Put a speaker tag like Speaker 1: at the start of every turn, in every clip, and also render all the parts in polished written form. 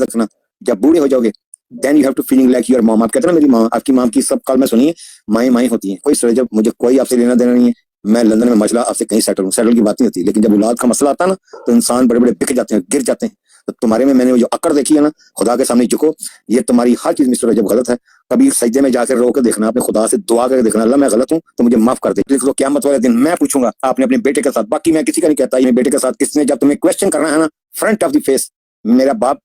Speaker 1: रखना, जब बूढ़े हो जाओगे then you have to feeling like your mom. आप कहते हैं ना मेरी माँ, आपकी माँ की सब कल में सुनिए माएँ माएँ होती हैं। कोई जब मुझे कोई आपसे लेना देना नहीं है, मैं लंदन में मसला आपसे कहीं सेटल हूँ, सेटल की बात नहीं होती, लेकिन जब औलाद का मसला आता है ना तो इंसान बड़े बड़े बिक जाते हैं, गिर जाते हैं। तो तुम्हारे में मैंने जो अकड़ देखी है ना, खुदा के सामने झुको, ये तुम्हारी हर चीज मिस्टर जब गलत है कभी सजदे में जाकर रो के देखना, अपने खुदा से दुआ करके देखना, अल्लाह मैं गलत हूँ तो मुझे माफ कर दे। तो क़यामत वाले दिन मैं पूछूंगा आपने अपने बेटे के साथ, बाकी मैं किसी का नहीं कहता, ये बेटे के साथ किसने, जब तुम्हें क्वेश्चन करना है ना फ्रंट ऑफ द फेस, मेरा बाप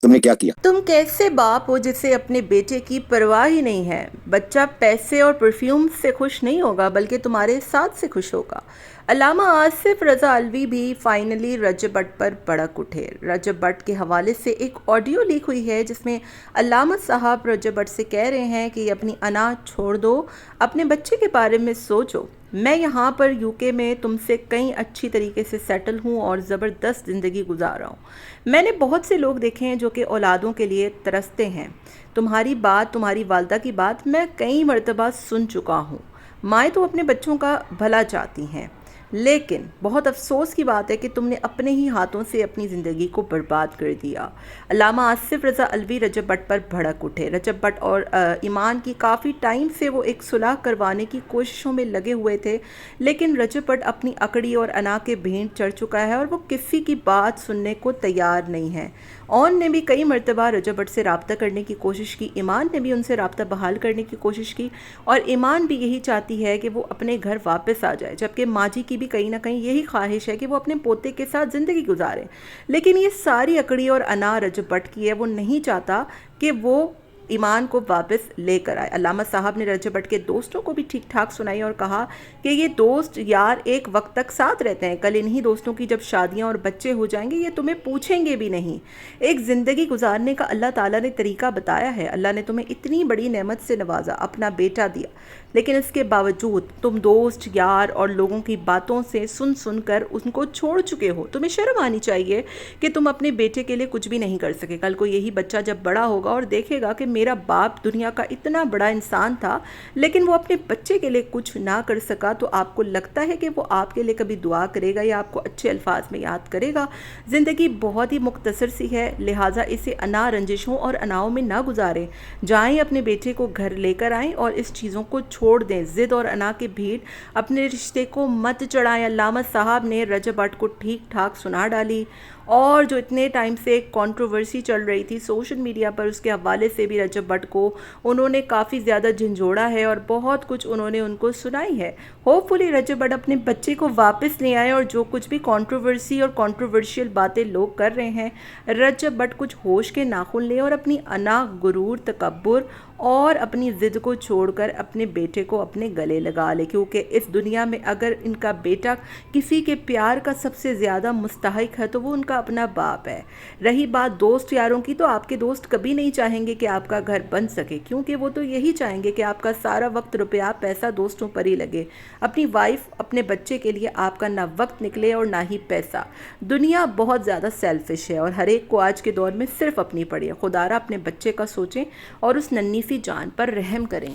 Speaker 1: तुमने क्या किया।
Speaker 2: तुम कैसे बाप हो जिसे अपने बेटे की परवाह ही नहीं है। बच्चा पैसे और परफ्यूम से खुश नहीं होगा बल्कि तुम्हारे साथ से खुश होगा। अल्लामा आसिफ रज़ा अलवी भी फाइनली रजब भट्ट पर भड़क उठे। रजब भट्ट के हवाले से एक ऑडियो लीक हुई है जिसमें अल्लामा साहब रजब भट्ट से कह रहे हैं कि अपनी अना छोड़ दो, अपने बच्चे के बारे में सोचो। मैं यहाँ पर यूके में तुमसे कई अच्छी तरीके से सेटल हूँ और ज़बरदस्त ज़िंदगी गुजार रहा हूँ। मैंने बहुत से लोग देखे हैं जो कि औलादों के लिए तरसते हैं। तुम्हारी बात, तुम्हारी वालदा की बात मैं कई मरतबा सुन चुका हूँ। माएँ तो अपने बच्चों का भला चाहती हैं, लेकिन बहुत अफसोस की बात है कि तुमने अपने ही हाथों से अपनी ज़िंदगी को बर्बाद कर दिया। अल्लामा आसिफ रज़ा अलवी रजब भट्ट पर भड़क उठे। रजब भट्ट और ईमान की काफ़ी टाइम से वो एक सुलह करवाने की कोशिशों में लगे हुए थे, लेकिन रजब भट्ट अपनी अकड़ी और अना के भेंट चढ़ चुका है और वो किसी की बात सुनने को तैयार नहीं है। ऑन ने भी कई मरतबा रजब भट्ट से रब्ता करने की कोशिश की, ईमान ने भी उनसे रब्ता बहाल करने की कोशिश की और ईमान भी यही चाहती है कि वो अपने घर वापस आ जाए, जबकि माजी की भी कहीं ना कहीं यही ख्वाहिश है कि वो अपने पोते के साथ ज़िंदगी गुजारे। लेकिन ये सारी अकड़ी और अना रजब भट्ट की है। वो नहीं चाहता कि वो ईमान को वापस लेकर आए। अल्लामा साहब ने रजब भट्ट के दोस्तों को भी ठीक ठाक सुनाई और कहा कि ये दोस्त यार एक वक्त तक साथ रहते हैं, कल इन्हीं दोस्तों की जब शादियां और बच्चे हो जाएंगे ये तुम्हें पूछेंगे भी नहीं। एक ज़िंदगी गुजारने का अल्लाह ताला ने तरीका बताया है। अल्लाह ने तुम्हें इतनी बड़ी नेमत से नवाजा, अपना बेटा दिया, लेकिन इसके बावजूद तुम दोस्त यार और लोगों की बातों से सुन सुन कर उनको छोड़ चुके हो। तुम्हें शर्म आनी चाहिए कि तुम अपने बेटे के लिए कुछ भी नहीं कर सके। कल को यही बच्चा जब बड़ा होगा और देखेगा कि मेरा बाप दुनिया का इतना बड़ा इंसान था लेकिन वो अपने बच्चे के लिए कुछ ना कर सका, तो आपको लगता है कि वो आपके लिए कभी दुआ करेगा या आपको अच्छे अल्फाज में याद करेगा। ज़िंदगी बहुत ही मुख्तसर सी है, लिहाजा इसे अना रंजिशों और अनाओं में ना गुजारें। जाएं अपने बेटे को घर लेकर आएं और इस चीज़ों को छोड़ दें। ज़िद और अना के भीड़ अपने रिश्ते को मत चढ़ाएं। अल्लामा साहब ने रजब भट्ट को ठीक ठाक सुना डाली और जो इतने टाइम से एक कंट्रोवर्सी चल रही थी सोशल मीडिया पर, उसके हवाले से भी रजब भट्ट को उन्होंने काफ़ी ज़्यादा झंझोड़ा है और बहुत कुछ उन्होंने उनको सुनाई है। होपफुली रजब भट्ट अपने बच्चे को वापस ले आए और जो कुछ भी कंट्रोवर्सी और कंट्रोवर्शियल बातें लोग कर रहे हैं, रजब भट्ट कुछ होश के नाखून लें और अपनी अना, गुरूर, तकब्बुर और अपनी ज़िद को छोड़कर अपने बेटे को अपने गले लगा ले, क्योंकि इस दुनिया में अगर इनका बेटा किसी के प्यार का सबसे ज़्यादा मुस्तहिक है तो वो उनका अपना बाप है। रही बात दोस्त यारों की, तो आपके दोस्त कभी नहीं चाहेंगे कि आपका घर बन सके, क्योंकि वो तो यही चाहेंगे कि आपका सारा वक्त, रुपया, पैसा दोस्तों पर ही लगे। अपनी वाइफ, अपने बच्चे के लिए आपका ना वक्त निकले और ना ही पैसा। दुनिया बहुत ज़्यादा सेल्फिश है और हर एक को आज के दौर में सिर्फ अपनी पड़ी है। खुदारा अपने बच्चे का सोचें और उस नन्ही सी जान पर रहम करें।